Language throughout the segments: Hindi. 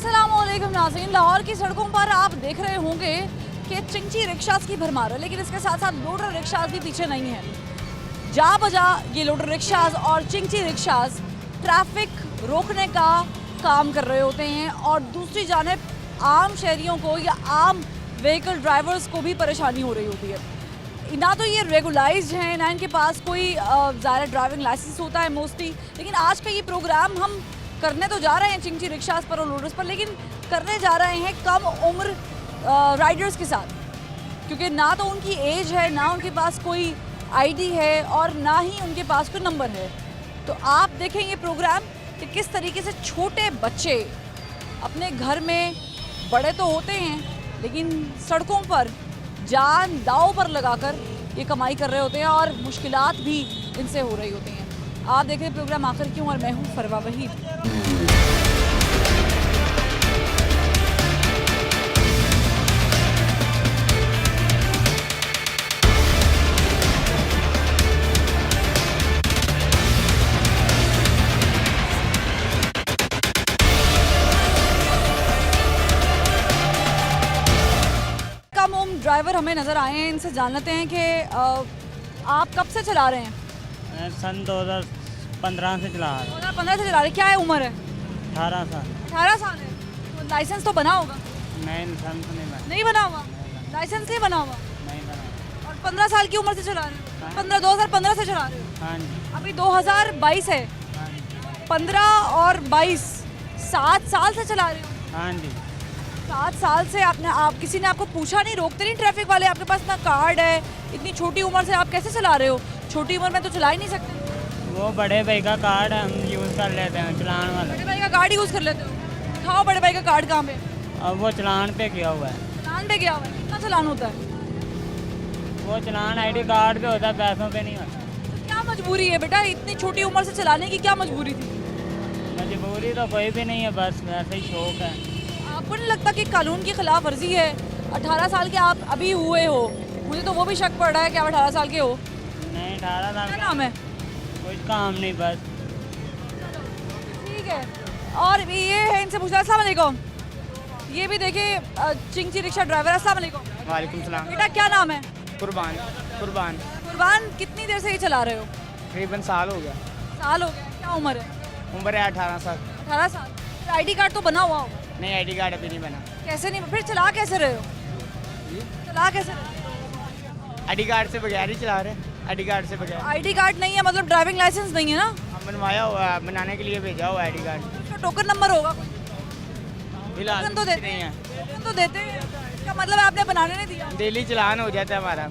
अस्सलामुअलैकुम नाज़रीन, लाहौर की सड़कों पर आप देख रहे होंगे कि चिंची रिक्शास की भरमार है, लेकिन इसके साथ साथ लोडर रिक्शास भी पीछे नहीं है। जा बजा ये लोडर रिक्शास और चिंची रिक्शास ट्रैफिक रोकने का काम कर रहे होते हैं और दूसरी जानिब आम शहरियों को या आम व्हीकल ड्राइवर्स को भी परेशानी हो रही होती है। ना तो ये रेगुलाइज्ड हैं, ना इनके पास कोई ज़्यादा ड्राइविंग लाइसेंस होता है मोस्टली। लेकिन आज का ये प्रोग्राम हम करने तो जा रहे हैं चिंची रिक्शास पर और लोडर्स पर, लेकिन करने जा रहे हैं कम उम्र राइडर्स के साथ, क्योंकि ना तो उनकी एज है, ना उनके पास कोई आईडी है और ना ही उनके पास कोई नंबर है। तो आप देखें ये प्रोग्राम कि किस तरीके से छोटे बच्चे अपने घर में, बड़े तो होते हैं लेकिन सड़कों पर जान दांव पर लगाकर ये कमाई कर रहे होते हैं और मुश्किलात भी इनसे हो रही होती हैं। आप देख रहे हैं प्रोग्राम आखिर क्यों और मैं हूँ फरवा वहीद। कम उम्र ड्राइवर हमें नज़र आए हैं, इनसे जानते हैं कि आप कब से चला रहे हैं? मैं सन 2015 से चला रहा हूँ। 2015 से चला रहे हैं। क्या है उम्र है? 18 साल। 18 साल है। तो लाइसेंस तो बना होगा? नहीं, लाइसेंस नहीं बना। नहीं बना हुआ? लाइसेंस नहीं बना हुआ नहीं बना। और 15 साल की उम्र से चला रहे हो? हाँ। 2015 से चला रहे हो? हाँ जी। अभी 2022 है। हाँ जी। 15 और 22 7 साल से चला रहे हो? हाँ जी। 7 साल से आप किसी ने आपको पूछा नहीं, रोकते नहीं ट्रैफिक वाले? आपके पास ना कार्ड है, इतनी छोटी उम्र से आप कैसे चला रहे हो? छोटी उम्र में तो चला ही नहीं सकते। वो बड़े भाई का कार्ड हम यूज़ कर लेते हैं, चलान वाला। बड़े भाई का कार्ड यूज़ कर लेते हो? दिखाओ बड़े भाई का कार्ड कहाँ पे? अब वो चलान पे किया हुआ है। चलान पे गया हुआ है? कितना चलान होता है? वो चलान आईडी कार्ड पे होता है, पैसों पे नहीं होता। तो क्या मजबूरी है बेटा, इतनी छोटी उम्र से चलाने की क्या मजबूरी थी? मजबूरी तो कोई भी नहीं है, बस वैसे ही शौक है। आपको नहीं लगता कि कानून की खिलाफ वर्जी है? 18 साल के आप अभी हुए हो, मुझे तो वो भी शक पड़ रहा है कि आप 18 साल के हो। नहीं, 18 साल क्या नाम है? कोई काम नहीं, बस। ठीक है। और ये है, इनसे पूछना। अस्सलाम वालेकुम। ये भी देखिए चिंची रिक्शा ड्राइवर। अस्सलाम वालेकुम। वालेकुम सलाम। बेटा क्या नाम है? कुर्बान। कुर्बान। कुर्बान, कितनी देर से ये चला रहे हो? तकरीबन साल हो गया। साल हो गया। क्या उम्र है? उम्र है 18 साल। 18 साल। आईडी कार्ड तो बना हुआ होगा? नहीं, आईडी कार्ड अभी नहीं बना। कैसे नहीं? फिर चला कैसे रहे हो? चला कैसे रहे हो? आईडी कार्ड से बगैर ही चला रहे हैं। आईडी कार्ड से बगैर। आईडी कार्ड नहीं है मतलब ड्राइविंग लाइसेंस नहीं है ना? हम बनवाया हुआ है, बनाने के लिए भेजा हुआ है आईडी कार्ड। उसका टोकन नंबर होगा कोई? फिलहाल टोकन तो देते नहीं है। टोकन तो देते हैं। इसका मतलब है आपने बनाने नहीं दिया? डेली चलान हो जाता है हमारा।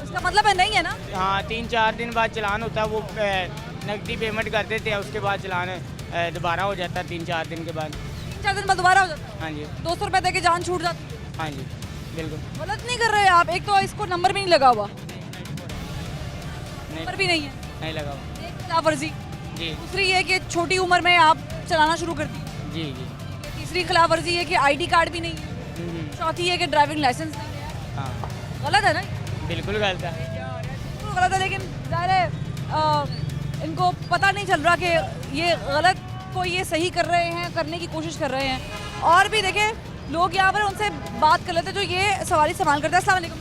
इसका मतलब है नहीं है ना? हाँ, 3-4 दिन बाद चलान होता है। वो नकदी पेमेंट कर देते हैं, उसके बाद चलान दोबारा हो जाता है 3-4 दिन के बाद। 3-4 दिन बाद दोबारा हो जाता है? हाँ जी। 200 रुपए दे के जान छूट जाती है? हाँ जी, बिल्कुल। गलत नहीं कर रहे आप? एक तो इसको नंबर भी नहीं लगा हुआ, नहीं, नंबर भी नहीं है, नहीं लगा हुआ। एक खिलाफ वर्जी। जी दूसरी ये कि छोटी उम्र में आप चलाना शुरू कर दी। जी जी। तीसरी खिलाफ वर्जी है कि आईडी कार्ड भी नहीं है। चौथी है कि ड्राइविंग लाइसेंस नहीं है। हाँ, गलत है ना? बिल्कुल गलत है। बिल्कुल गलत है, लेकिन ज़ाहिर है इनको पता नहीं चल रहा कि ये गलत को ये सही कर रहे हैं, करने की कोशिश कर रहे हैं। और भी देखें लोग यहाँ पर, उनसे बात कर लेते हैं जो ये सवारी संभाल करते हैं। अस्सलाम वालेकुम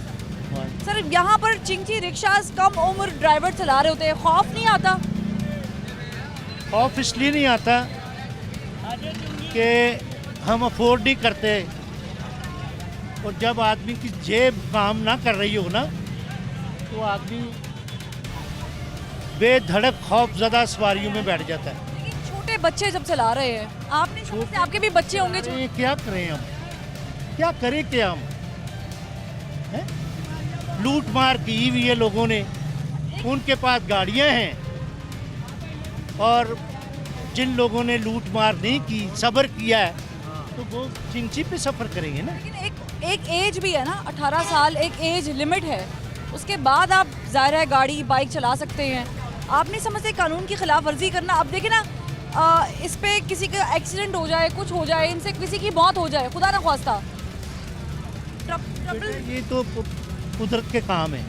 सर। यहाँ पर चिंची रिक्शास कम उम्र ड्राइवर चला रहे होते हैं, खौफ नहीं आता? खौफ इसलिए नहीं आता कि हम अफोर्ड नहीं करते, और जब आदमी की जेब काम ना कर रही हो ना, तो आदमी बेधड़क खौफजदा सवारियों में बैठ जाता है। लेकिन छोटे बच्चे जब चला रहे हैं, आपने छोटे, आपके भी बच्चे होंगे। अरे क्या करें हम, क्या करें क्या हम हैं? लूट मार की हुई है लोगों ने, उनके पास गाड़ियां हैं, और जिन लोगों ने लूट मार नहीं की, सब्र किया है, तो वो चिंची पे सफ़र करेंगे ना। लेकिन एक एज भी है ना, 18 साल एक एज लिमिट है, उसके बाद आप ज़ाहिर है गाड़ी बाइक चला सकते हैं। आप नहीं समझते कानून की खिलाफ वर्जी करना? अब देखिए ना, इस पे किसी का एक्सीडेंट हो जाए, कुछ हो जाए, इनसे किसी की मौत हो जाए, खुदा ना ख्वास्ता, ये तो कुदरत के काम है,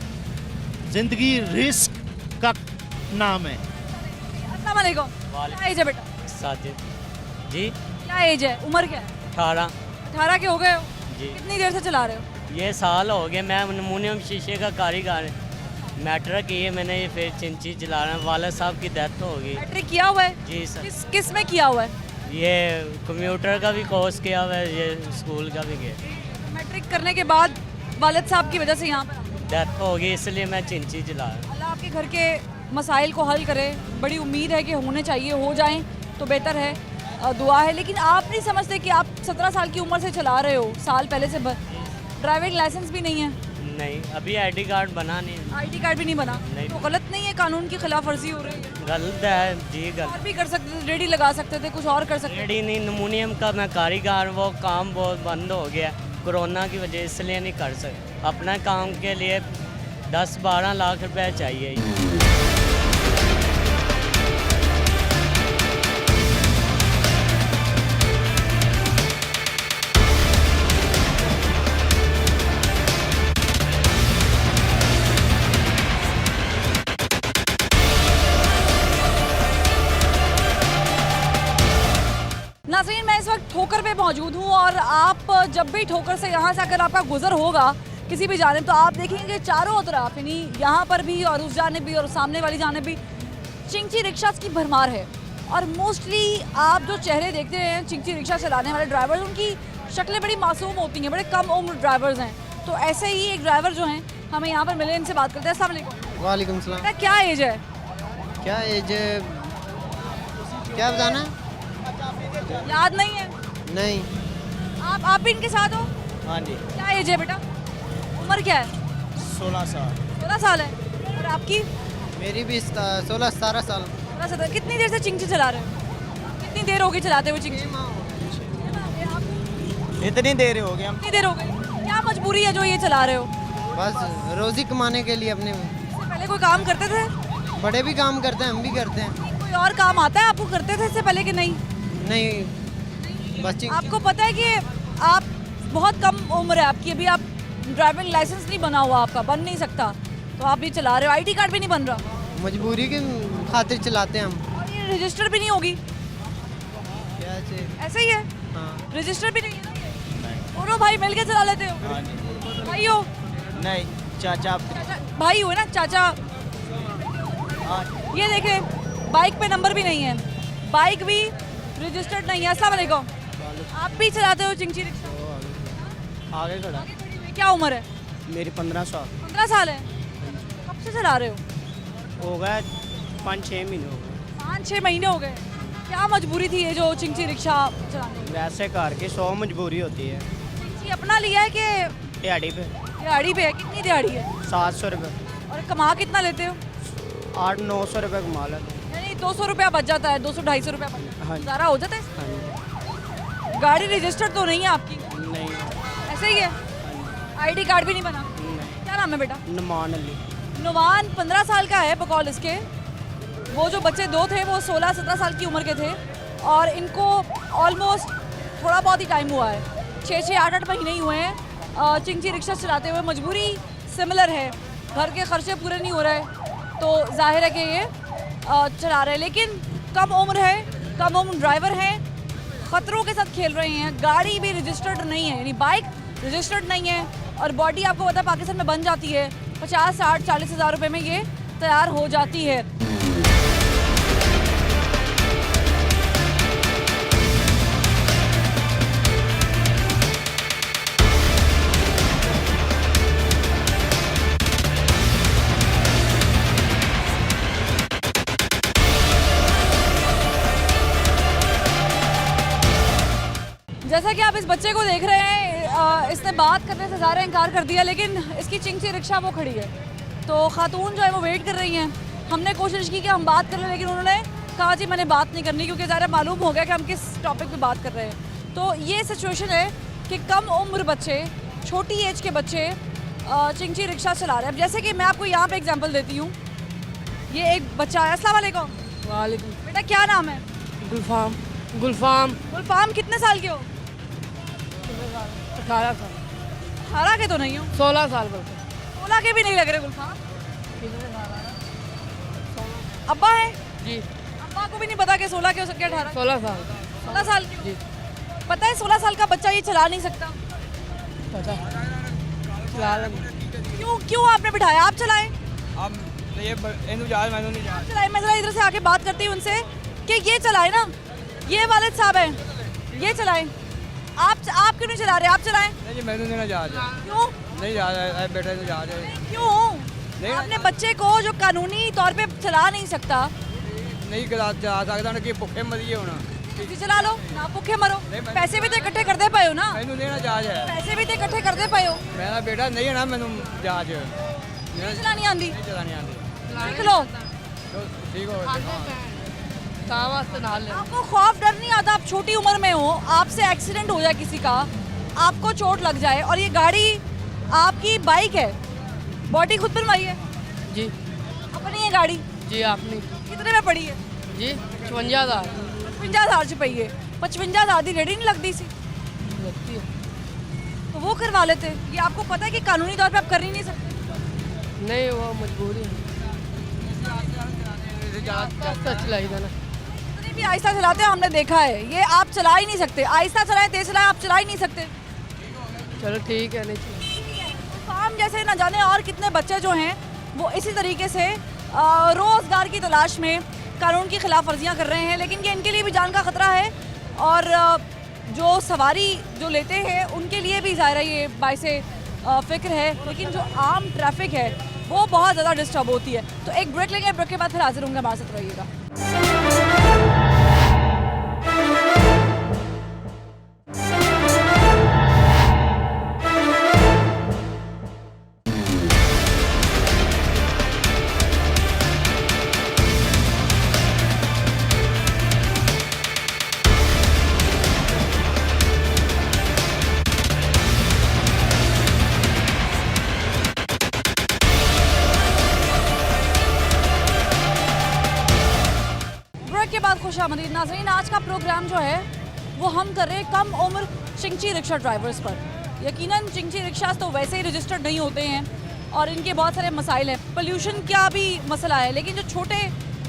जिंदगी रिस्क का नाम है। अस्सलाम वालेकुम। क्या एज है बेटा? साजिद जी। क्या एज है, उम्र क्या है? 18 18 के हो गए हो? जी। कितनी देर से चला रहे हो? ये साल हो गए। मैं नमूनियम शीशे का कारीगर मैट्रिक की है मैंने, ये फिर चिंची चला रहा हूँ। वालिद साहब की डेथ हो गई। मैट्रिक किया हुआ है? जी सर। किस में किया हुआ है? ये कंप्यूटर का भी कोर्स किया हुआ है, ये स्कूल का भी किया। मैट्रिक करने के बाद वालिद साहब की वजह से यहाँ पर डेथ हो गई, इसलिए मैं चिंची चला रहा हूँ। अल्लाह आपके घर के मसाइल को हल करे। बड़ी उम्मीद है कि होने चाहिए, हो जाएं तो बेहतर है, दुआ है। लेकिन आप नहीं समझते कि आप 17 साल की उम्र से चला रहे हो, साल पहले से ड्राइविंग लाइसेंस भी नहीं है? नहीं, अभी आईडी कार्ड बना नहीं है। आईडी कार्ड भी नहीं बना? नहीं। तो गलत नहीं है? कानून की खिलाफ वर्जी हो रही है? गलत है जी, और गलत। भी कर सकते थे, रेडी लगा सकते थे, कुछ और कर सकते थे। रेडी नहीं, नमूनियम का मैं कारीगर, वो काम बहुत बंद हो गया कोरोना की वजह, इसलिए नहीं कर सकते। अपना काम के लिए 10-12 लाख रुपए चाहिए। नाज़रीन, मैं इस वक्त ठोकर पे मौजूद हूँ और आप जब भी ठोकर से यहाँ से अगर आपका गुजर होगा किसी भी जानिब, तो आप देखेंगे चारों तरफ, यानी यहाँ पर भी और उस जानिब भी और सामने वाली जानिब भी चिंची रिक्शास की भरमार है। और मोस्टली आप जो चेहरे देखते हैं चिंची रिक्शा चलाने वाले ड्राइवर, उनकी शक्लें बड़ी मासूम होती हैं, बड़े कम उम्र ड्राइवर्स हैं। तो ऐसे ही एक ड्राइवर जो हैं हमें यहाँ पर मिले, इनसे बात करते हैं। अस्सलाम वालेकुम। वालेकुम सलाम। बेटा क्या एज है? क्या एज क्या बताना? याद नहीं है? नहीं। आप भी इनके साथ हो? हाँ जी। क्या एज है बेटा? उम्र क्या है? 16 साल। 16 साल है। और आपकी? मेरी भी 16-17 साल। 17। कितनी देर से चिंची चला रहे हो? कितनी देर हो गई चलाते हुए चिंची? इतनी देर हो गई हम। कितनी देर हो गई? क्या मजबूरी है जो ये चला रहे हो? बस रोज़ी कमाने के लिए अपने। इससे पहले कोई काम करते थे? बड़े भी काम करते हैं, हम भी करते हैं। कोई और काम आता है आपको? करते थे इससे पहले कि नहीं? नहीं, बस आपको पता है कि आप बहुत कम उम्र है आपकी, अभी आप ड्राइविंग लाइसेंस नहीं बना हुआ आपका, बन नहीं सकता, तो आप भी चला रहे हो। आईडी कार्ड भी नहीं बन रहा, मजबूरी के खातिर चलाते हैं हम। और ये रजिस्टर भी नहीं होगी? क्या चाहिए? ऐसे ही है? हाँ। रजिस्टर भी नहीं है? दोनों भाई मिल के चला लेते हो? हाँ जी। भाई हो? नहीं, चाचा। चाचा भाई हो ना? चाचा हाँ। ये देखे, बाइक पे नंबर भी नहीं है, बाइक भी रजिस्टर्ड नहीं है। अस्सलाम वालेकुम। आप भी चलाते हो चिंची रिक्शा? आगे खड़ा। आगे खड़ी हुई। क्या उम्र है? मेरी 15 साल 15 साल है। कब से चला रहे हो? हो गया, 5-6 महीने हो गए। 5-6 महीने हो गए। क्या मजबूरी थी ये जो चिंची रिक्शा चलाने की? वैसे घर की 100 मजबूरी होती है। चिंची अपना लिया है कि दिहाड़ी पे दिहाड़ी पे है? कितनी दिहाड़ी है? 700 रुपये। और कमा कितना लेते हो? 800-900 रुपये कमा लेते हैं। यानी 200 रुपया बच जाता है, 200-250 रुपया बच जाता है, हाँ जी। गुजारा हो जाता है? हाँ जी। गाड़ी रजिस्टर्ड तो नहीं है आपकी? नहीं। ऐसे ही है? आईडी कार्ड भी नहीं बना? नहीं। क्या नाम है बेटा? नुमान अली। नुमान 15 साल का है बकौल इसके। वो जो बच्चे दो थे वो 16-17 साल की उम्र के थे, और इनको ऑलमोस्ट थोड़ा बहुत ही टाइम हुआ है, 6-8 महीने ही हुए हैं चिंची रिक्शा चलाते हुए। मजबूरी सिमिलर है, घर के खर्चे पूरे नहीं हो रहे, तो जाहिर है कि ये चला रहे हैं। लेकिन कम उम्र है, कम उम्र ड्राइवर हैं, ख़तरों के साथ खेल रहे हैं। गाड़ी भी रजिस्टर्ड नहीं है, यानी बाइक रजिस्टर्ड नहीं है, और बॉडी आपको पता है पाकिस्तान में बन जाती है 50-60-40 हज़ार रुपये में ये तैयार हो जाती है। जैसा कि आप इस बच्चे को देख रहे हैं, इसने बात करने से ज़्यादा इनकार कर दिया, लेकिन इसकी चिंची रिक्शा वो खड़ी है, तो खातून जो है वो वेट कर रही हैं। हमने कोशिश की कि हम बात कर लें, लेकिन उन्होंने कहा जी मैंने बात नहीं करनी, क्योंकि ज़्यादा मालूम हो गया कि हम किस टॉपिक पे बात कर रहे हैं। तो ये सिचुएशन है कि कम उम्र बच्चे, छोटी एज के बच्चे चिंची रिक्शा चला रहे हैं। अब जैसे कि मैं आपको यहाँ पे एग्जांपल देती हूँ, ये एक बच्चा है। अस्सलाम वालेकुम। वालेकुम। बेटा क्या नाम है? गुलफाम। गुलफाम। गुलफाम कितने साल के हो? 18 साल। 18 के तो नहीं हो। 16 साल बोलते। 16 के भी नहीं लग रहे गुलफाम। अब्बा है? जी। अब्बा को भी नहीं पता कि 16 के हो सकते 18? 16 साल। 16 साल के हो। जी। पता है 16 साल का बच्चा ये चला नहीं सकता। पता चला लेंगे। क्यों क्यों आपने बिठाया? आप चलाएं। अब ये इन्हों जा मैंने नहीं जा चलाएं। मैं जरा इधर से आके बात करती हूँ उनसे कि ये चलाए ना, ये वालिद साहब हैं, ये चलाएं। आप क्यों नहीं चला रहे? आप चलाएं। नहीं जी मैंने नहीं जा क्यों नहीं जा रहा बेटे तो जा रहे क्यों? आपने बच्चे को जो कानूनी तौर पे चला नहीं सकता, नहीं जा सकता कि भुखे मरिए होना ਤੁਸੀਂ ਚਲਾ ਲਓ ਨਾ, ਭੁੱਖੇ ਮਰੋ। ਪੈਸੇ ਵੀ ਤੇ ਇਕੱਠੇ ਕਰਦੇ ਪਏ ਹੋ ਨਾ, ਮੈਨੂੰ ਦੇਣਾ ਜਾਜ ਹੈ ਪੈਸੇ ਵੀ ਤੇ ਇਕੱਠੇ ਕਰਦੇ ਪਏ ਹੋ। ਮੇਰਾ ਬੇਟਾ ਨਹੀਂ ਹੈ ਨਾ ਮੈਨੂੰ ਜਾਜ ਨਹੀਂ ਚਲਾਣੀ ਆਂਦੀ, ਨਹੀਂ ਚਲਾਣੀ ਆਉਂਦੀ ਸਿੱਖ ਲਓ। ठीक हो कहाँ वास्ते ना ले। आपको खौफ डर नहीं आता? आप छोटी उम्र में हो, आपसे एक्सीडेंट हो जाए किसी का, आपको चोट लग जाए और ये गाड़ी आपकी बाइक है, बॉडी खुद बनवाई है, जी अपनी है गाड़ी, जी आपने कितने में पड़ी है? जी 55,000 55,000 च पई है। 55,000 की रेडी नहीं लगती सी लगती है। तो वो करवा लेते। ये आपको पता है कि कानूनी तौर पे आप कर ही नहीं सकते। नहीं वो मजबूरी है। आहिस्ता चलाई था ना। इतनी भी आहिस्ता चलाते हैं हमने देखा है, ये आप चला ही नहीं सकते। आहिस्ता चलाएं तेज चलाएं, आप चला ही नहीं सकते। चलो ठीक है, नहीं चाहिए। काम जैसे न जाने और कितने बच्चे जो हैं वो इसी तरीके से रोज़गार की तलाश में कानून की खिलाफ वर्जियाँ कर रहे हैं, लेकिन ये इनके लिए भी जान का ख़तरा है और जो सवारी जो लेते हैं उनके लिए भी ज़ाहिर है ये बाइसे फ़िक्र है, लेकिन जो आम ट्रैफिक है वो बहुत ज़्यादा डिस्टर्ब होती है। तो एक ब्रेक लेंगे, ब्रेक के बाद फिर हाजिर होंगे, हमारे साथ रहिएगा। के बाद खुशामदीद नाज़रीन, आज का प्रोग्राम जो है वो हम कर रहे हैं कम उम्र चिंची रिक्शा ड्राइवर्स पर। यकीनन चिंची रिक्शास तो वैसे ही रजिस्टर्ड नहीं होते हैं और इनके बहुत सारे मसाइल हैं, पोल्यूशन का भी मसला है, लेकिन जो छोटे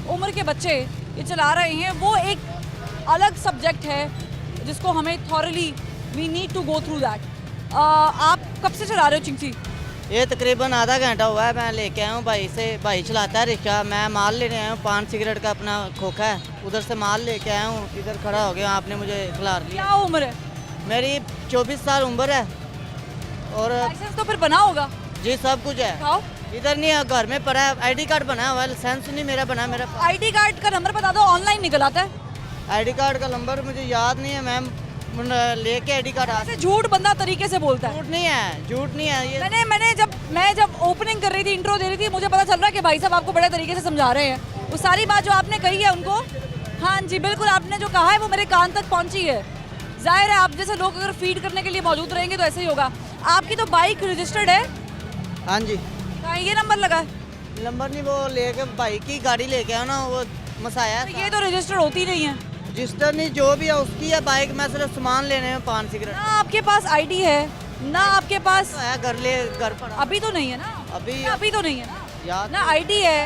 उम्र के बच्चे ये चला रहे हैं वो एक अलग सब्जेक्ट है जिसको हमें thoroughly we need to go through that. आप कब से चला रहे हो चिंची? ये तकरीबन आधा घंटा हुआ है, मैं लेके आया हूँ भाई से। भाई चलाता है रिक्शा, मैं माल लेने आया हूँ, पान सिगरेट का अपना खोखा है, उधर से माल लेके आया हूँ, इधर खड़ा हो गया, आपने मुझे खिलार लिया। क्या उम्र है? मेरी 24 साल उम्र है और लाइसेंस तो फिर बना होगा? जी सब कुछ है। दिखाओ। इधर नहीं है, घर में पड़ा है, आईडी कार्ड बना हुआ है, लाइसेंस नहीं मेरा बना। मेरा आईडी कार्ड का नंबर बता दो, ऑनलाइन निकल आता है। आईडी कार्ड का नंबर मुझे याद नहीं है मैम, लेके आईडी कार्ड आ। ऐसे झूठ बंदा तरीके से बोलता है। झूठ नहीं है, झूठ नहीं है ये। मैं जब ओपनिंग कर रही थी, इंट्रो दे रही थी, मुझे पता चल रहा है कि भाई साहब आपको बड़े तरीके से समझा रहे हैं। वो सारी बात जो आपने कही है उनको, हाँ जी बिल्कुल, आपने जो कहा है वो मेरे कान तक पहुंची है। जाहिर है आप जैसे लोग अगर फीड करने के लिए मौजूद रहेंगे तो ऐसे ही होगा। आपकी तो बाइक रजिस्टर्ड है? हाँ जी। कहाँ ये नंबर लगा है? नंबर नहीं, वो लेके भाई की गाड़ी लेके आया ना, वो मसाया तो ये तो रजिस्टर्ड होती नहीं है। रजिस्टर नहीं, जो भी है उसकी है बाइक, मैं सिर्फ सामान लेने में पान सिगरेट। ना आपके पास आईडी है ना आपके पास तो है, घर पर अभी तो नहीं है ना, अभी तो नहीं है ना, याद ना आईडी है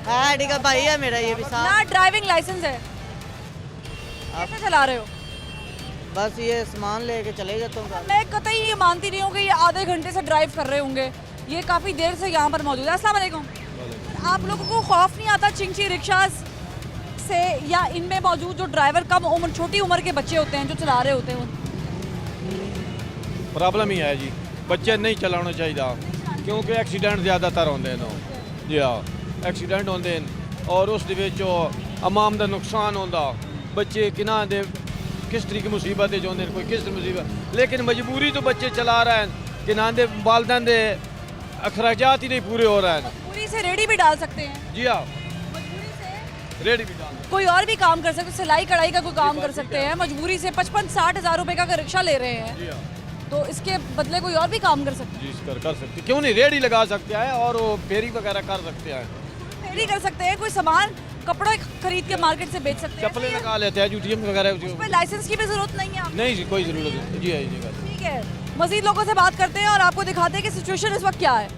आईडी का भाई है मेरा ये भी साथ, ना ड्राइविंग लाइसेंस है। कैसे चला रहे हो? बस ये सामान लेके चले जाता हूँ। मैं कतई ये मानती नहीं हूँ कि ये आधे घंटे से ड्राइव कर रहे होंगे, ये काफ़ी देर से यहाँ पर मौजूद है। अस्सलाम वालेकुम। आप लोगों को खौफ नहीं आता चिंची रिक्शास से या इनमें मौजूद जो ड्राइवर कम उम्र छोटी उम्र के बच्चे होते हैं जो चला रहे होते हैं? प्रॉब्लम ही है जी, बच्चे नहीं चलाना चाहिए क्योंकि एक्सीडेंट ज़्यादातर होंगे ना जी। हाँ एक्सीडेंट होंगे और उस जो अवाम का नुकसान होता, बच्चे किना दे किस तरीके की मुसीबत जो होंगे, कोई किस मुसीबत, लेकिन मजबूरी तो बच्चे चला रहे हैं कि ना दे वालदैन के अखराजात ही नहीं पूरे हो रहे हैं। पूरी से रेडी भी डाल सकते हैं? जी हाँ, रेडी भी डाल, कोई और भी काम कर सकते, सिलाई कढ़ाई का कोई काम कर सकते हैं। मजबूरी से 55-60 हज़ार रुपए का अगर रिक्शा ले रहे हैं तो इसके बदले कोई और भी काम कर सकते जी कर सकते, क्यों नहीं रेडी लगा सकते हैं और वो फेरी वगैरह कर सकते हैं, हैं, फेरी कर सकते हैं, कोई सामान कपड़े खरीद के मार्केट से बेच सकते हैं, चप्पलें लगा लेते हैं, जूतियाँ वगैरह। उसमें लाइसेंस की भी जरूरत नहीं है। नहीं जी कोई ज़रूरत नहीं जी है जी। ठीक है, मजीद लोगों से बात करते हैं और आपको दिखाते हैं कि सिचुएशन इस वक्त क्या है।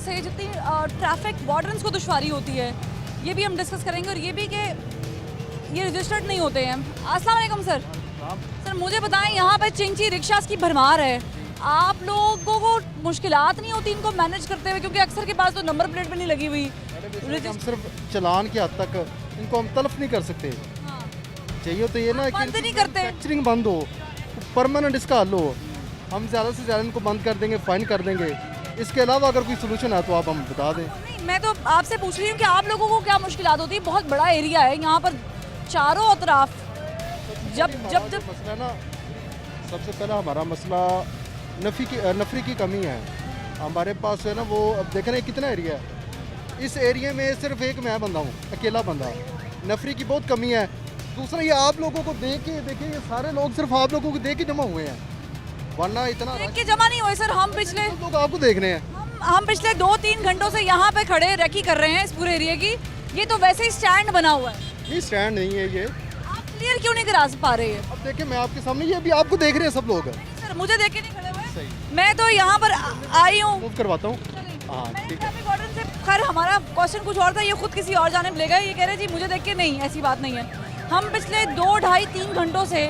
से जितनी ट्रैफिक वार्डन्स को दुश्वारी होती है, ये भी हम डिस्कस करेंगे, और ये भी कि ये रजिस्टर्ड नहीं होते हैं। अस्सलाम वालेकुम सर। सर मुझे बताएं, यहाँ पे चिंची रिक्शास की भरमार है, आप लोगों को मुश्किलात नहीं होती इनको मैनेज करते हुए, क्योंकि अक्सर के पास तो नंबर प्लेट भी नहीं लगी हुई। हम सिर्फ चलान की हद तक इनको हम तलफ नहीं कर सकते। हाँ। चाहिए तो ये ना बंद नहीं करते। मैन्युफैक्चरिंग बंद हो, परमानेंट इसका हल हो। हम ज़्यादा से ज़्यादा इनको बंद कर देंगे, फाइन कर देंगे। इसके अलावा अगर कोई सोल्यूशन है तो आप हम बता दें। नहीं, मैं तो आपसे पूछ रही हूँ कि आप लोगों को क्या मुश्किलात होती है? बहुत बड़ा एरिया है यहाँ पर, चारों तरफ जब मसला ना, सबसे पहला हमारा मसला नफरी की कमी है। हमारे पास है ना वो, अब देख रहे हैं कितना एरिया है, इस एरिया में सिर्फ एक मैं बंदा हूँ, अकेला बंदा। नफरी की बहुत कमी है। दूसरा ये आप लोगों को देख के, देखिए ये सारे लोग सिर्फ आप लोगों को देख के जमा हुए हैं, वरना इतना देख के जमा नहीं हुए सर। हम पिछले लोग आपको देख रहे हैं। हम पिछले 2-3 घंटों से यहाँ पे खड़े रेकी कर रहे हैं इस पूरे एरिया की। ये तो वैसे ही स्टैंड बना हुआ है। ये स्टैंड नहीं है, ये आप क्लियर क्यों नहीं करा पा रहे हैं? अब देखिए मैं आपके सामने, ये भी आपको देख रहे हैं सब लोग। सर मुझे देख के नहीं खड़े हुए। सही, मैं तो यहाँ पर आई हूँ। मूव करवाता हूँ। हाँ मैंने ठीक है। ट्रैफिक वार्डन से, खैर हमारा क्वेश्चन कुछ और था, ये खुद किसी और जाने ले गए। ये कह रहे जी मुझे देख के नहीं, ऐसी बात नहीं है। हम पिछले 2-2.5-3 घंटों से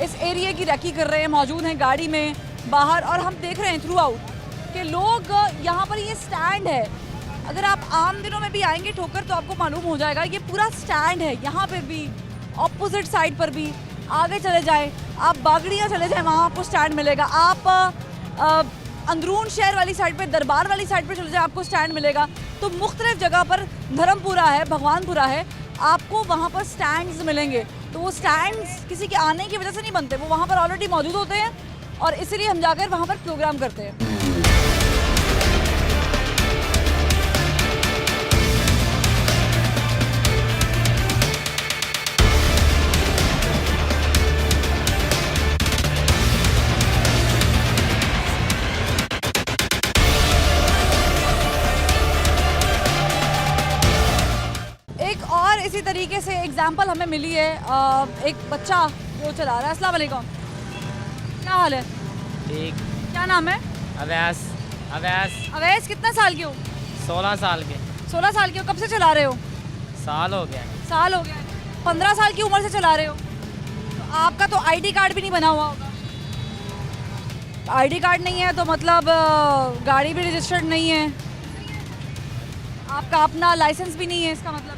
इस एरिया की रेकी कर रहे हैं, मौजूद हैं गाड़ी में, बाहर, और हम देख रहे हैं थ्रू आउट कि लोग यहाँ पर, ये स्टैंड है। अगर आप आम दिनों में भी आएंगे ठोकर तो आपको मालूम हो जाएगा, ये पूरा स्टैंड है। यहाँ पे भी, ऑपोजिट साइड पर भी, आगे चले जाएं आप, बागड़ियाँ चले जाएं, वहाँ आपको स्टैंड मिलेगा। आप अंदरून शहर वाली साइड पे, दरबार वाली साइड पे चले जाएं, आपको स्टैंड मिलेगा। तो मुख्तलिफ जगह पर, धर्मपुरा है, भगवानपुरा है, आपको वहाँ पर स्टैंड्स मिलेंगे। तो वो स्टैंड्स किसी के आने की वजह से नहीं बनते, वो वहाँ पर ऑलरेडी मौजूद होते हैं, और इसीलिए हम जाकर वहाँ पर प्रोग्राम करते हैं। एक और इसी तरीके से एग्जाम्पल हमें मिली है, एक बच्चा जो चला रहा है। अस्सलाम वालेकुम, क्या हाल है? ठीक। क्या नाम है? अवैस। अवैस, कितना साल के हो? 16 साल के। 16 साल के हो। कब से चला रहे हो? साल हो गया। साल हो गया। 15 साल की उम्र से चला रहे हो, तो आपका तो आईडी कार्ड भी नहीं बना हुआ होगा। आईडी कार्ड नहीं है तो मतलब गाड़ी भी रजिस्टर्ड नहीं है, आपका अपना लाइसेंस भी नहीं है, इसका मतलब है।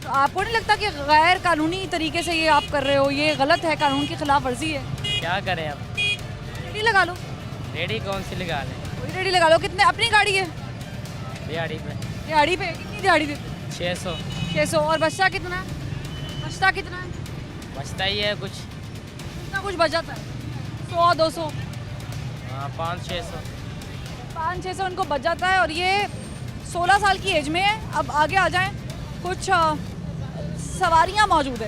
तो आपको नहीं लगता कि गैर कानूनी तरीके से ये आप कर रहे हो, ये गलत है, कानून की खिलाफ वर्जी है? क्या करें अब? रेडी लगा लो। रेडी कौन सी लगा लें? कोई रेडी लगा लो। कितने, अपनी गाड़ी है? दिहाड़ी पे। दिहाड़ी पे? कितनी दिहाड़ी देते? 600। 600। और बचता कितना है? बचता कितना है? बचता ही है कुछ। कितना कुछ बच जाता है? 100-200? हाँ 500-600। 500-600 उनको बच जाता है। और ये 16 साल की एज में है। अब आगे आ जाएं, कुछ सवारियां मौजूद है।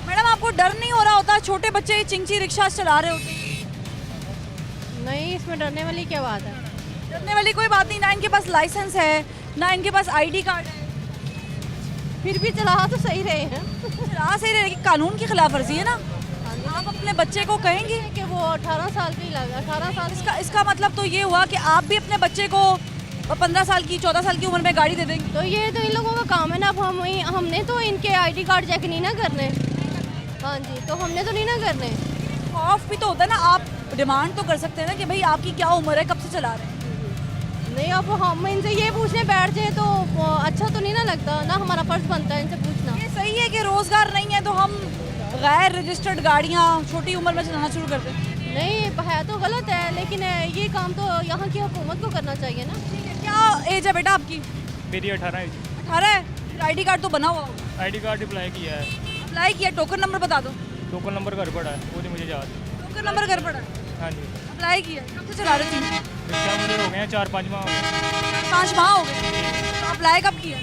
मैडम आपको डर नहीं हो रहा होता? छोटे बच्चे चिंची रिक्शा चला रहे होते हैं। नहीं, इसमें डरने वाली क्या बात है? डरने वाली कोई बात नहीं, ना इनके पास लाइसेंस है, ना इनके पास आईडी कार्ड है, फिर भी चला तो सही रहे हैं। चला सही रहे, कानून की खिलाफ वर्जी है ना। आप अपने बच्चे को कहेंगे कि वो 18 साल की लगा, 18 साल इसका मतलब तो ये हुआ कि आप भी अपने बच्चे को 15 साल की, 14 साल की उम्र में गाड़ी दे देंगे? तो ये तो इन लोगों का काम है ना। अब हमने तो इनके आईडी कार्ड चेक नहीं ना करने। हाँ जी, तो हमने तो नहीं ना करने। खौफ भी तो होता है ना, आप डिमांड तो कर सकते हैं ना कि भाई आपकी क्या उम्र है, कब से चला रहे हैं? नहीं, अब हम इनसे ये पूछने बैठ जाए तो अच्छा तो नहीं ना लगता ना, हमारा फर्ज बनता है इनसे पूछना। ये सही है कि रोज़गार नहीं है तो हम गैर रजिस्टर्ड गाड़ियाँ छोटी उम्र में चलाना शुरू कर दें? नहीं, है तो गलत है, लेकिन ये काम तो यहाँ की हुकूमत को करना चाहिए ना। क्या एज है बेटा आपकी? मेरी 18 है। 18 है? फिर आईडी कार्ड तो बना हुआ होगा। आईडी कार्ड अप्लाई किया है। अप्लाई किया, टोकन नंबर बता दो। टोकन नंबर घर पड़ा है, वो नहीं मुझे याद। टोकन नंबर घर पड़ा है? हाँ जी। अप्लाई किया, कब से चला रहे थे? रिक्शा मुझे हो गए हैं 4-5 माह हो गए। 5 माह हो गए? तो अप्लाई कब किया?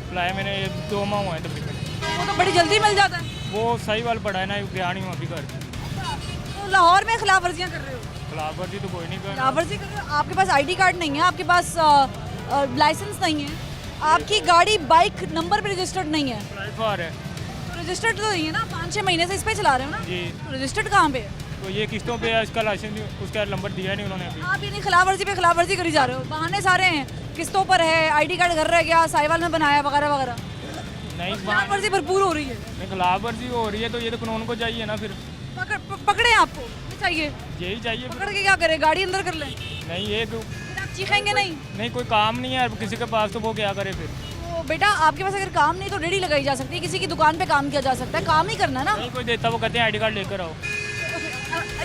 अप्लाई मैंने 2 माह हुआ है तकरीबन। वो तो बड़ी जल्दी मिल जाता है। वो सही वाल पड़ा है ना, बयान ही हुआ अभी घर। तो लाहौर में खिलाफ वर्जियाँ कर रहे हो? खिलाफ वर्जी तो कोई नहीं कर रहा। खिलाफ वर्जी कर रहे हो? आपके पास आईडी कार्ड नहीं है, आपके पास लाइसेंस नहीं है, आपकी गाड़ी बाइक नंबर पे रजिस्टर्ड नहीं है, ड्राइवर है रजिस्टर्ड तो नहीं है ना, 5-6 महीने से इस पे चला रहे हो ना, जी। तो रजिस्टर्ड कहाँ पे है? तो ये किस्तों पे है, इसका लाइसेंस उसका नंबर दिया नहीं उन्होंने अभी। आप यानी खिलाफ वर्जी पे खिलाफ वर्जी करी जा रहे हो, बहाने सारे हैं, किस्तों पर है, आईडी कार्ड घर रह गया, साहिवाल में बनाया वगैरह वगैरह, नहीं खिलाफ वर्जी भरपूर हो रही है। नहीं, खिलाफ वर्जी हो रही है तो ये तो कानून को चाहिए ना फिर। पकड़े आपको नहीं चाहिए, यही चाहिए पकड़ के क्या करें, गाड़ी अंदर कर लें, नहीं ये तो फिर आप चीखेंगे नहीं? नहीं कोई काम नहीं है किसी के पास तो वो क्या करे फिर। तो बेटा आपके पास अगर काम नहीं तो रेडी लगाई जा सकती है, किसी की दुकान पे काम किया जा सकता है, काम ही करना है ना। नहीं कोई देता वो कहते हैं आईडी कार्ड लेकर आओ।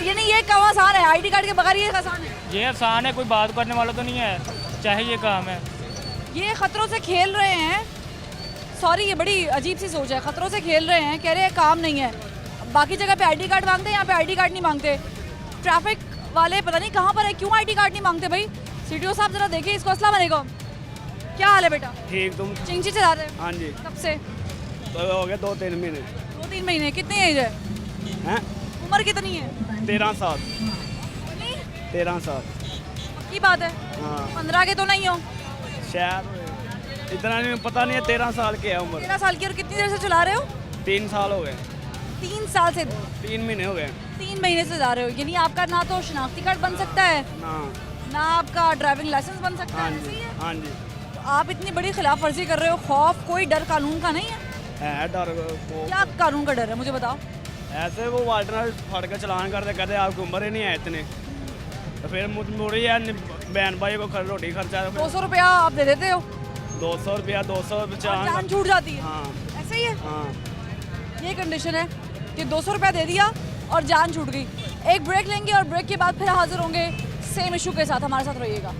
यानी ये काम आसान है, आईडी कार्ड के बगैर ये आसान है? ये आसान है, कोई बात करने वाला तो नहीं है, चाहे ये काम है। ये खतरों से खेल रहे हैं, सॉरी ये बड़ी अजीब सी सोच है, खतरों से खेल रहे हैं, कह रहे हैं काम नहीं है, बाकी जगह पे आईडी कार्ड मांगते हैं, यहाँ पे आईडी कार्ड नहीं मांगते। ट्रैफिक वाले पता नहीं कहाँ पर है, क्यों आईडी कार्ड नहीं मांगते भाई? सीटीओ साहब जरा देखिए इसको। अस्सलाम वालेकुम, क्या हाल है बेटा? ठीक, तुम? चिंची चला रहे हैं? हाँ जी। कब से? तो हो गए 2-3 महीने। 2-3 महीने। कितनी एज है? हैं? उम्र कितनी है? 13 साल। कितनी? 13 साल। की बात है? हाँ 15 के तो नहीं हो? शायद इतना नहीं पता नहीं है, 13 साल की है उम्र। 13 साल की। और कितनी देर से चला रहे हो? 3 साल हो गए। 3 साल से? 3 महीने हो गए। 3 महीने से जा रहे हो, यानी आपका ना तो शनाख्ती कार्ड बन सकता है ना आपका ड्राइविंग लाइसेंस बन सकता हाँ है, ऐसे ही जी है? हाँ जी। तो आप इतनी बड़ी खिलाफ वर्जी कर रहे हो, खौफ कोई डर कानून का नहीं है? है डर क्या कानून का डर है मुझे बताओ? ऐसे वो वार्डनर फड़ के चलान करते, कहते आपकी उम्र ही नहीं है इतने, तो फिर मुड़ी है बहन भाई को रोटी खर्चा। 200 रुपया आप दे देते हो, 200 रुपया 200 और जान छूट जाती है। हाँ ऐसे ही है, हाँ। ये कंडीशन है कि 200 रुपया दे दिया और जान छूट गई। एक ब्रेक लेंगे और ब्रेक के बाद फिर हाजिर होंगे सेम इशू के साथ, हमारे साथ रहिएगा।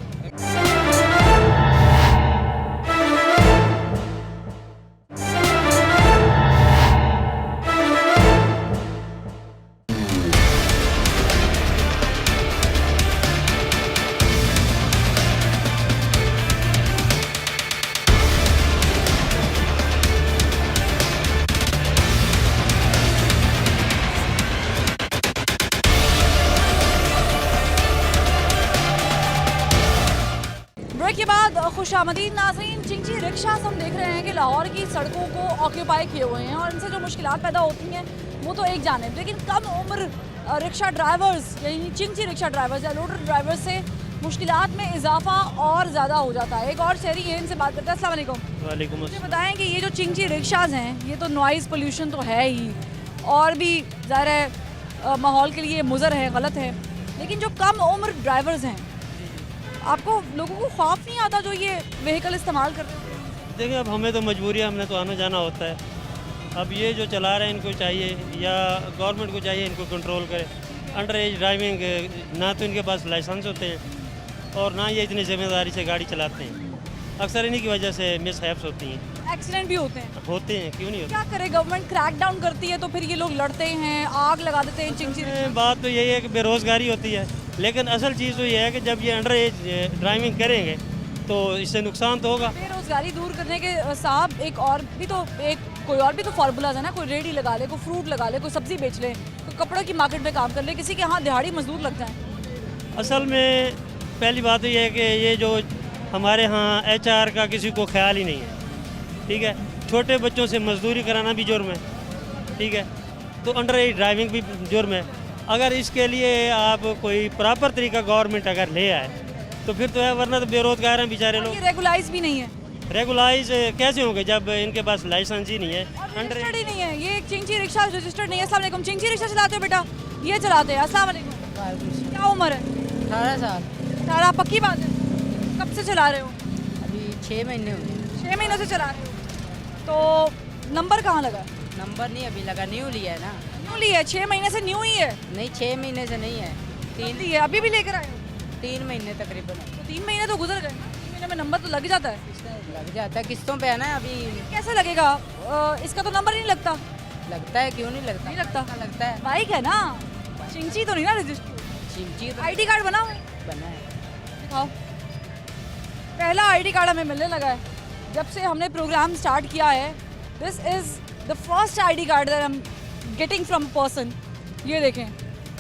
ब्रेक के बाद खुशामदीद नाज़रीन। चिंची रिक्शा हम देख रहे हैं कि लाहौर की सड़कों को ऑक्यूपाई किए हुए हैं और इनसे जो मुश्किलात पैदा होती हैं वो तो एक जानिब, लेकिन कम उम्र रिक्शा ड्राइवर्स यानी चिंची रिक्शा ड्राइवर्स या लोडर ड्राइवर्स से मुश्किलात में इजाफा और ज़्यादा हो जाता है। एक और शहरी है, इनसे बात करते हैं। अस्सलाम वालेकुम। वालेकुम मुझे बताएं कि ये जो चिंची रिक्शाज हैं ये तो नॉइज़ पोल्यूशन तो है ही, और भी ज़ाहिर है माहौल के लिए मुज़र है, गलत है, लेकिन जो कम उम्र ड्राइवर्स हैं आपको लोगों को खौफ नहीं आता जो ये व्हीकल इस्तेमाल करते हैं? देखिए अब हमें तो मजबूरी है, हमने तो आना जाना होता है। अब ये जो चला रहे हैं इनको चाहिए या गवर्नमेंट को चाहिए इनको कंट्रोल करे। अंडर एज ड्राइविंग, ना तो इनके पास लाइसेंस होते हैं और ना ये इतनी ज़िम्मेदारी से गाड़ी चलाते हैं। अक्सर इन्हीं की वजह से मिसहैप्स होती हैं, एक्सीडेंट भी होते हैं। क्यों नहीं होते? क्या करे, गवर्नमेंट क्रैक डाउन करती है तो फिर ये लोग लड़ते हैं, आग लगा देते हैं चिंची रिक्शा। बात तो यही है कि बेरोज़गारी होती है, लेकिन असल चीज़ तो ये है कि जब ये अंडर एज ड्राइविंग करेंगे तो इससे नुकसान तो होगा। बेरोजगारी दूर करने के साहब एक कोई और भी तो फार्मूलाज है ना, कोई रेडी लगा ले, कोई फ्रूट लगा ले, कोई सब्जी बेच ले, कोई कपड़ों की मार्केट में काम कर ले, किसी के यहाँ दिहाड़ी मजदूर लग जाए। असल में पहली बात तो ये है कि ये जो हमारे यहाँ HR का किसी को ख्याल ही नहीं है, ठीक है। छोटे बच्चों से मजदूरी कराना भी जुर्म है, ठीक है, तो अंडर एज ड्राइविंग भी जुर्म है। अगर इसके लिए आप कोई प्रॉपर तरीका गवर्नमेंट अगर ले आए तो फिर तो है, वरना तो बेरोजगार हैं बेचारे लोग। रेगुलाइज भी नहीं है। रेगुलाइज कैसे होंगे जब इनके पास लाइसेंस ही नहीं है, रजिस्टर्ड ही नहीं है। ये चिंची रिक्शा रजिस्टर्ड नहीं है। अस्सलाम वालेकुम। चिंची रिक्शा चलाते हो बेटा? ये चलाते हैं। अस्सलाम वालेकुम। क्या उम्र है? 18 साल। 18? पक्की बात है? कब से चला रहे हो? अभी 6 महीने हो गए। 6 महीनों से चला रहे हो, तो नंबर कहाँ लगा? नंबर नहीं अभी लगा, न्यू लिया है ना। न्यू लिया है? 6 महीने से न्यू ही है? नहीं 6 महीने से नहीं है, 3 है। अभी भी लेकर आए हो? 3 महीने तकरीबन तो 3 महीने तो गुजर गए। 3 महीने में नंबर तो लग जाता है। लग जाता है, किस्तों पे है ना अभी। कैसे लगेगा? इसका तो नंबर ही नहीं लगता। लगता है, क्यों नहीं लगता? नहीं लगता। लगता है, बाइक है ना, चिंची तो नहीं ना रजिस्टर। चिंची तो आईडी कार्ड बनाओ, बना है। दिखाओ। पहला आईडी कार्ड हमें मिलने लगा है जब से हमने प्रोग्राम स्टार्ट किया है। This is the first ID card that I am getting from person. ये देखें,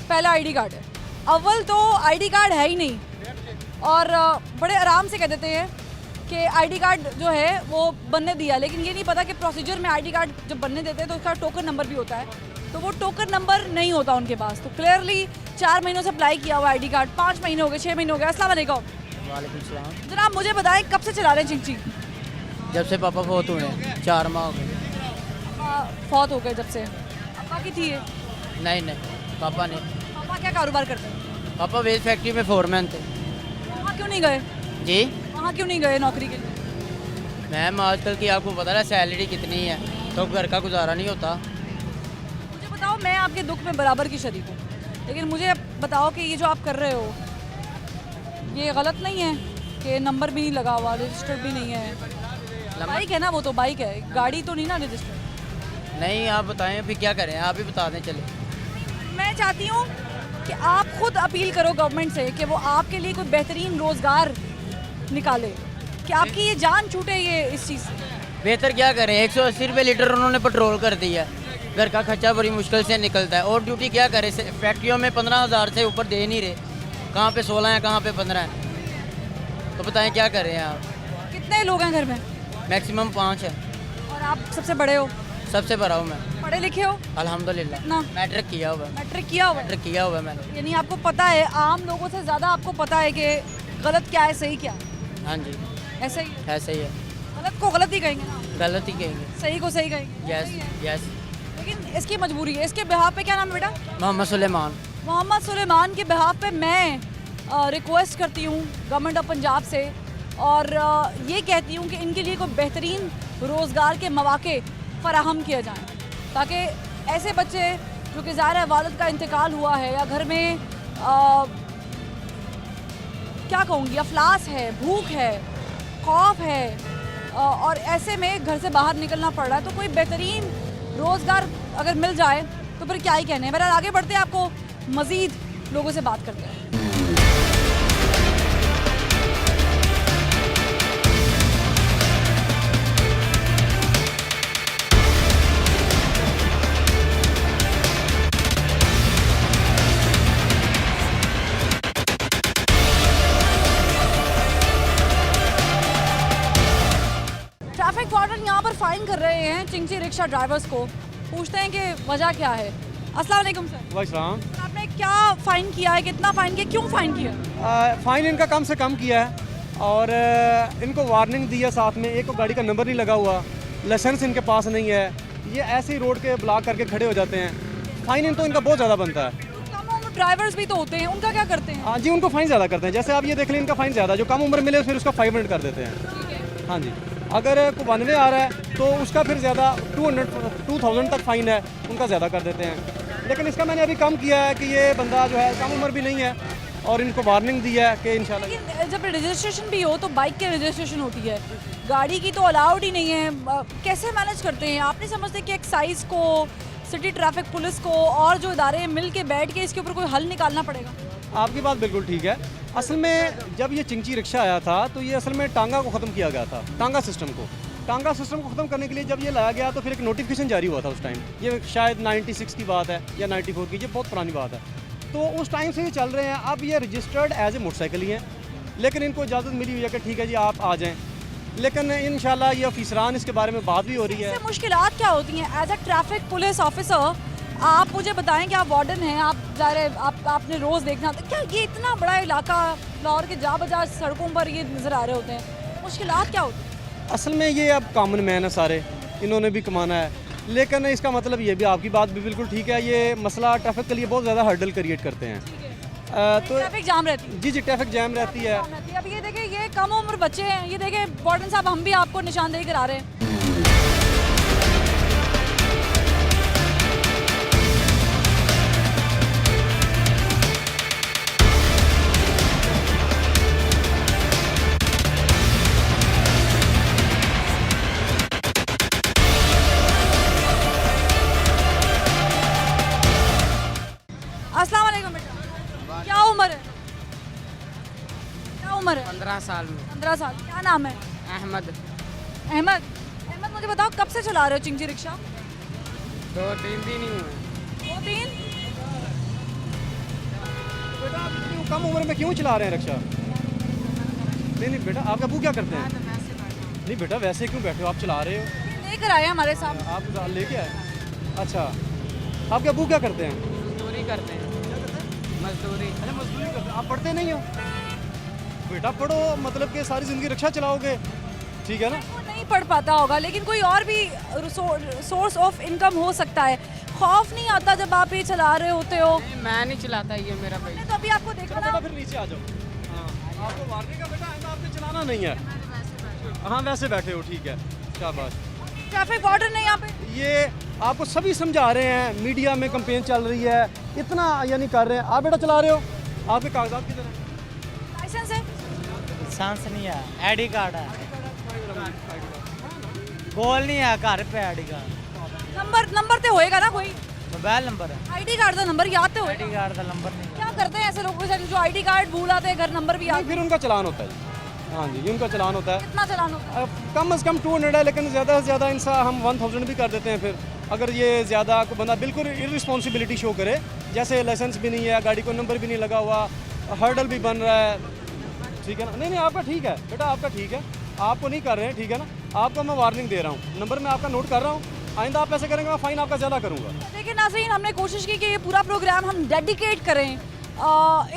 पहला आईडी कार्ड है। अव्वल तो आईडी कार्ड है ही नहीं, और बड़े आराम से कह देते हैं कि आईडी कार्ड जो है वो बनने दिया, लेकिन ये नहीं पता कि प्रोसीजर में आईडी कार्ड जब बनने देते हैं तो उसका टोकन नंबर भी होता है, तो वो टोकन नंबर नहीं होता उनके पास। तो क्लियरली 4 महीनों से अप्लाई किया हुआ आईडी कार्ड, 5 महीने हो गए, 6 महीने हो गए। अस्सलाम वालेकुम। वालेकुम सलाम। जनाब मुझे बताएं कब से चला रहे हैं चिंची? जब से पापा फौत हुए हैं 4 माह हो गए। फौत हो गए जब से। पापा की थी ये? नहीं पापा ने। पापा क्या कारोबार करते हैं? पापा वेस्ट फैक्ट्री में फोरमैन थे। वहाँ क्यों नहीं गए? जी वहाँ क्यों नहीं गए नौकरी के लिए? मैम आजकल की आपको पता है सैलरी कितनी है, तो घर का गुजारा नहीं होता। मुझे बताओ, मैं आपके दुख में बराबर की शरीक हूँ, लेकिन मुझे बताओ कि ये जो आप कर रहे हो ये गलत नहीं है कि नंबर भी नहीं लगा हुआ, रजिस्टर्ड भी नहीं है? बाइक है ना, वो तो बाइक है, गाड़ी तो नहीं ना रजिस्टर्ड। नहीं आप बताएं अभी क्या करें, आप ही बता दें। चले मैं चाहती हूँ कि आप खुद अपील करो गवर्नमेंट से कि वो आपके लिए कोई बेहतरीन रोज़गार निकाले, कि आपकी ये जान छूटे ये इस चीज़ से। बेहतर क्या करें, 180 रुपये लीटर उन्होंने पेट्रोल कर दिया, घर का खर्चा बड़ी मुश्किल से निकलता है। और ड्यूटी क्या करें, फैक्ट्रियों में 15,000 से ऊपर दे नहीं रहे, कहाँ पे 16 है कहाँ पे 15 है, तो बताएं क्या करें आप। कितने लोग हैं घर में? मैक्सिमम 5 है। और आप सबसे बड़े हो? सबसे बड़ा हूँ मैं। पढ़े लिखे हो? अल्हम्दुलिल्लाह। ना मैट्रिक किया हुआ है। मैट्रिक किया हुआ है? मैट्रिक किया हुआ है मैंने। यानी आपको पता है, आम लोगों से ज़्यादा आपको पता है कि गलत क्या है सही क्या है। हाँ जी ऐसा ही है? ऐसे ही है। गलत को गलत ही कहेंगे ना, गलत ही कहेंगे। सही को सही कहेंगे। यस सही है। यस। लेकिन इसकी मजबूरी है। इसके बिहाफ पे क्या नाम है बेटा? मोहम्मद सुलेमान। मोहम्मद सुलेमान के बिहाफ पे मैं रिक्वेस्ट करती हूँ गवर्नमेंट ऑफ पंजाब से, और ये कहती हूँ कि इनके लिए कोई बेहतरीन रोज़गार के मौके फराहम किए जाएँ, ताकि ऐसे बच्चे जो कि ज़ाहिर है वालिद का इंतकाल हुआ है या घर में क्या कहूँगी अफलास है, भूख है, खौफ है, और ऐसे में घर से बाहर निकलना पड़ रहा है, तो कोई बेहतरीन रोज़गार अगर मिल जाए तो फिर क्या ही कहने। मेरा आगे बढ़ते हैं, आपको मज़ीद लोगों से बात करते हैं। ट्रैफिक वार्डन यहाँ पर फाइन कर रहे हैं चिंची रिक्शा ड्राइवर्स को, पूछते हैं कि वजह क्या है। अस्सलाम वालेकुम सर। वालेकुम। आपने क्या फाइन किया है, कितना फाइन किया, क्यों फाइन किया? फाइन इनका कम से कम किया है और इनको वार्निंग दी है, साथ में एक को गाड़ी का नंबर नहीं लगा हुआ, लाइसेंस इनके पास नहीं है, ये ऐसे ही रोड के ब्लॉक करके खड़े हो जाते हैं। फाइन इनका बहुत ज़्यादा बनता है। कम उम्र ड्राइवर्स भी तो होते हैं, उनका क्या करते हैं? हाँ जी, उनको फ़ाइन ज़्यादा करते हैं। जैसे आप ये देख लें, इनका फ़ाइन ज़्यादा, जो कम उम्र मिले फिर उसका 5 मिनट कर देते हैं। हाँ जी, अगर को 92 आ रहा है तो उसका फिर ज़्यादा 2000 तक फ़ाइन है, उनका ज़्यादा कर देते हैं। लेकिन इसका मैंने अभी कम किया है कि ये बंदा जो है कम उम्र भी नहीं है और इनको वार्निंग दी है कि इंशाल्लाह। लेकिन जब रजिस्ट्रेशन भी हो तो बाइक की रजिस्ट्रेशन होती है, गाड़ी की तो अलाउड ही नहीं है, कैसे मैनेज करते हैं? आप नहीं समझते कि एक्साइज को, सिटी ट्रैफिक पुलिस को और जो इदारे मिल के बैठ के इसके ऊपर कोई हल निकालना पड़ेगा? आपकी बात बिल्कुल ठीक है। असल में जब ये चिंची रिक्शा आया था तो ये असल में टांगा को ख़त्म किया गया था, टांगा सिस्टम को ख़त्म करने के लिए जब ये लाया गया तो फिर एक नोटिफिकेशन जारी हुआ था उस टाइम। ये शायद 96 की बात है या 94 की, ये बहुत पुरानी बात है। तो उस टाइम से ये चल रहे हैं। अब ये रजिस्टर्ड एज ए मोटरसाइकिल ही हैं, लेकिन इनको इजाज़त मिली हुई है कि ठीक है जी आप आ जाएँ। लेकिन इंशाल्लाह ये ऑफिसरान इसके बारे में बात भी हो रही है। मुश्किलात क्या होती हैं as a traffic police officer? आप मुझे बताएं कि आप वार्डन हैं, आप ज़ाहिर आपने रोज़ देखना, क्या ये इतना बड़ा इलाका लाहौर के जा बजा सड़कों पर ये नज़र आ रहे होते हैं, मुश्किलात क्या होती हैं? असल में ये अब कॉमन मैन है सारे, इन्होंने भी कमाना है, लेकिन इसका मतलब ये भी, आपकी बात भी बिल्कुल ठीक है, ये मसला ट्रैफिक के लिए बहुत ज़्यादा हर्डल क्रिएट करते हैं। तो ट्रैफिक जाम रहती है। जी ट्रैफिक जैम रहती है। अब ये देखें, ये कम उम्र बच्चे हैं, ये देखें वार्डन साहब, हम भी आपको निशानदेही करा रहे हैं। अस्सलाम वालेकुम बेटा, क्या उम्र है? क्या उम्र है? 15 साल में। 15 साल। क्या नाम है? अहमद। अहमद। अहमद, मुझे बताओ कब से चला रहे हो चिंची रिक्शा? 2-3 दिन ही हुए। 2-3? बेटा आप इतनी कम उम्र में क्यों चला रहे हैं रिक्शा? नहीं बेटा, आपका अबू क्या करते हैं? नहीं बेटा वैसे क्यों बैठे हो, आप चला रहे हो, लेकर आए हमारे सामने। आप लेके आए। अच्छा, आपके अबू क्या करते हैं? मजदूरी करते हैं, मजदूरी। अच्छा मजदूरी करते हैं, आप पढ़ते नहीं हो? बेटा पढ़ो, मतलब कि सारी ज़िंदगी रिक्शा चलाओगे, ठीक है ना? वो नहीं पढ़ पाता होगा, लेकिन कोई और भी सोर्स ऑफ इनकम हो सकता है। खौफ नहीं आता जब आप ये चला रहे होते हो? मैं नहीं चलाता, ये मेरा भाई। तो अभी आपको देखा बेटा ना, फिर नीचे आ जाओ। हाँ, आपको वार्निंग का बेटा, आइंदा आपने चलाना नहीं है। हाँ वैसे बैठे हो, ठीक है, शाबाश। ट्रैफिक वार्डन है यहाँ पे। ये आपको सभी समझा रहे हैं, मीडिया में कंपेन चल रही है, इतना यानी कर रहे हैं। आप बेटा चला रहे हो, आपके कागजात किधर हैं? लाइसेंस है? लाइसेंस नहीं है, आईडी कार्ड है। गोल नहीं है घर पे आईडी कार्ड। नंबर तो होएगा ना कोई? मोबाइल नंबर है, आईडी कार्ड का नंबर याद तो होएगा। आईडी कार्ड का नंबर नहीं। क्या करते हैं ऐसे लोगों के साथ जो आईडी कार्ड भूल आते हैं, घर नंबर भी याद? फिर उनका चलान होता है। हाँ जी, ये उनका चलान होता है। कितना चलान होता है? कम से कम 200 है, लेकिन ज़्यादा से ज़्यादा इंसान हम 1000 भी कर देते हैं। फिर अगर ये ज़्यादा को बंदा बिल्कुल इररिस्पॉन्सिबिलिटी शो करे, जैसे लाइसेंस भी नहीं है, गाड़ी को नंबर भी नहीं लगा हुआ, हर्डल भी बन रहा है, ठीक है ना? नहीं आपका ठीक है बेटा, आपका ठीक है, आपको नहीं कर रहे हैं, ठीक है ना? आपको मैं वार्निंग दे रहा हूँ, नंबर मैं आपका नोट कर रहा हूँ, आइंदा आप ऐसे करेंगे मैं फ़ाइन आपका ज़्यादा करूँगा। देखिए नाज़रीन, हमने कोशिश की कि ये पूरा प्रोग्राम हम डेडिकेट करें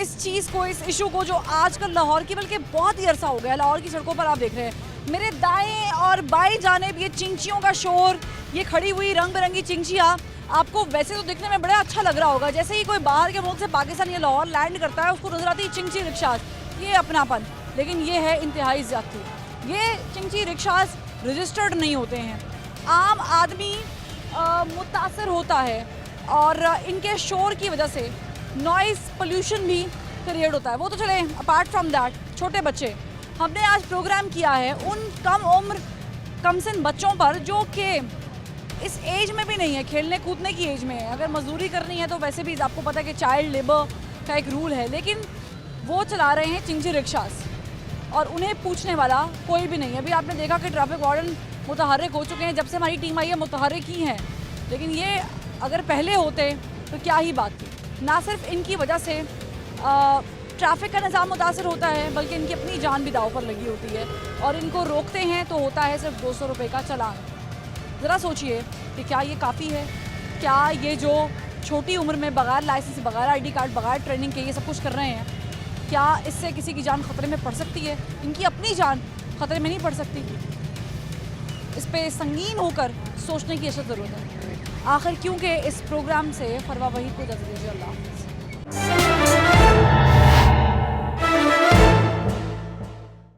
इस चीज़ को, इस इशू को, जो आजकल लाहौर की, बल्कि बहुत ही अरसा हो गया लाहौर की सड़कों पर आप देख रहे हैं। मेरे दाएं और बाएं जानिब ये चिंचियों का शोर, ये खड़ी हुई रंग बिरंगी चिंचियाँ आपको वैसे तो दिखने में बड़ा अच्छा लग रहा होगा, जैसे ही कोई बाहर के मुल्क से पाकिस्तान या लाहौर लैंड करता है उसको नजर आती है चिंची रिक्शाज, ये अपनापन। लेकिन ये है इंतहाई ज़्यादती। ये चिंची रिक्शाज रजिस्टर्ड नहीं होते हैं, आम आदमी मुतासर होता है और इनके शोर की वजह से नॉइज़ पोल्यूशन भी क्रिएट होता है। वो तो चले, अपार्ट फ्रॉम दैट, छोटे बच्चे, हमने आज प्रोग्राम किया है उन कम उम्र कम सिन बच्चों पर जो कि इस एज में भी नहीं है, खेलने कूदने की एज में है। अगर मजदूरी करनी है तो वैसे भी आपको पता है कि चाइल्ड लेबर का एक रूल है, लेकिन वो चला रहे हैं चिंची रिक्शास और उन्हें पूछने वाला कोई भी नहीं है। अभी आपने देखा कि ट्रैफिक वार्डन मुतहर्रिक हो चुके हैं, जब से हमारी टीम आई है मुतहर्रिक ही हैं, लेकिन ये अगर पहले होते तो क्या ही बात थी। ना सिर्फ इनकी वजह से ट्रैफिक का निज़ाम मुतासर होता है, बल्कि इनकी अपनी जान भी दाव पर लगी होती है और इनको रोकते हैं तो होता है सिर्फ 200 रुपये का चालान। ज़रा सोचिए कि क्या ये काफ़ी है? क्या ये जो छोटी उम्र में बगैर लाइसेंस, बगैर आईडी कार्ड, बगैर ट्रेनिंग के ये सब कुछ कर रहे हैं, क्या इससे किसी की जान खतरे में पड़ सकती है? इनकी अपनी जान खतरे में नहीं पड़ सकती? इस पे संगीन होकर सोचने की अशद ज़रूरत है। आखिर क्योंकि इस प्रोग्राम से फरवा वहीद को इजाज़त दीजिए। अल्लाह हाफ़िज़।